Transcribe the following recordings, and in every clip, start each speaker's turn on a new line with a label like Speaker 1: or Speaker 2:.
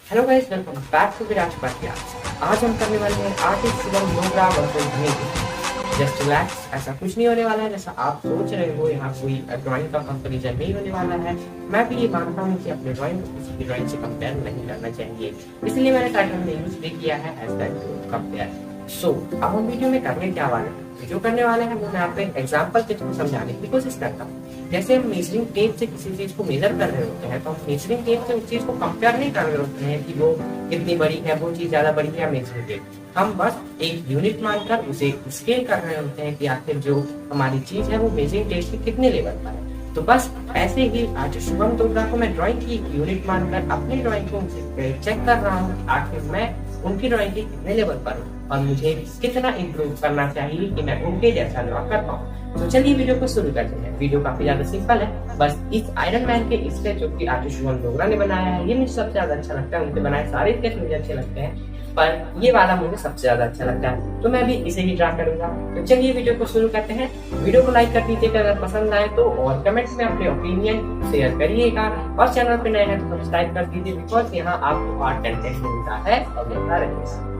Speaker 1: Hello guys, welcome back to Virat Tripathi. आज हम करने वाले हैं artist Shubham Dogra versus drawing. Just relax, ऐसा कुछ नहीं होने वाला है जैसा आप सोच रहे हो। यहाँ कोई ड्राइंग का कंपैरिजन नहीं होने वाला है। मैं भी ये मानता हूँ कि अपने ड्राइंग को किसी की ड्राइंग से कंपेयर नहीं करना चाहिए, इसलिए मैंने टाइटल में यूज भी किया है एज दैट कंपेयर। सो अब हम वीडियो में करने क्या वाले हैं, जो करने वाले हैं वो मैं आपको एक एग्जांपल के थ्रू समझाने की कोशिश करता हूँ। जैसे हम मेजरिंग टेप से किसी चीज को मेजर कर रहे होते हैं, तो हम मेजरिंग टेप से उस चीज को कंपेयर नहीं कर रहे होते हैं कि वो कितनी बड़ी है, वो चीज ज्यादा बड़ी है या मेजरिंग टेप। हम बस एक यूनिट मानकर उसे स्केल कर रहे होते हैं कि आखिर जो हमारी चीज है वो मेजरिंग टेप के कितने लेवल पर है। तो बस ऐसे ही आज शुभम डोगरा को मैं ड्राइंग की यूनिट मानकर अपनी ड्राइंग को चेक कर रहा हूँ आखिर मैं उनकी ड्राइंग के कितने लेवल पर हूँ और मुझे कितना इम्प्रूव करना चाहिए कि मैं उनके जैसा ड्रॉ कर पाऊँ। तो चलिए वीडियो को शुरू करते हैं। वीडियो काफी ज्यादा सिंपल है। बस इस आयरन मैन के स्केच जो कि आर्टिस्ट शुभम डोगरा ने बनाया है, ये मुझे सबसे ज्यादा अच्छा लगता है। उनके बनाए सारे स्केच मुझे अच्छे लगते हैं, पर ये वाला मुझे सबसे ज्यादा अच्छा लगता है, तो मैं भी इसे ही ड्रा करूंगा। तो चलिए वीडियो को शुरू करते हैं। वीडियो को लाइक कर दीजिएगा अगर पसंद आए तो, और कमेंट में अपने ओपिनियन शेयर करिएगा, और चैनल पे नए हैं तो सब्सक्राइब कर दीजिए, बिकॉज यहाँ आपको आर्ट कंटेंट मिलता है और मिलता रहेगा।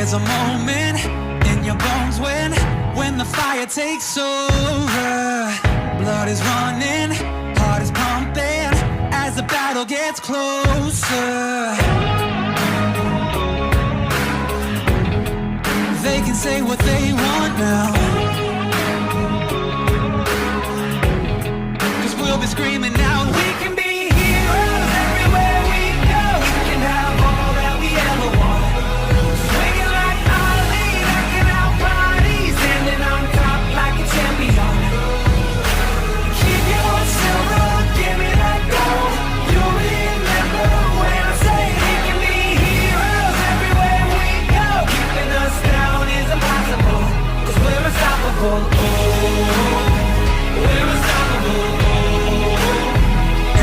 Speaker 2: There's a moment in your bones when the fire takes over. Blood is running, heart is pumping as the battle gets closer. They can say what they want now, 'cause we'll be screaming out, we can be heroes everywhere we go. We can have all that we ever want. Swinging like Ali, knocking out bodies, standing on top like a champion. Keep your silver, give me that gold. You'll remember when I say we can be heroes everywhere we go. Keeping us down is impossible, 'cause we're unstoppable. Oh, we're unstoppable.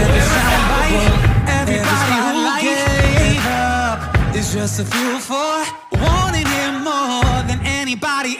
Speaker 2: Every soundbite, everybody who gave up is just a fuel for wanting him more than anybody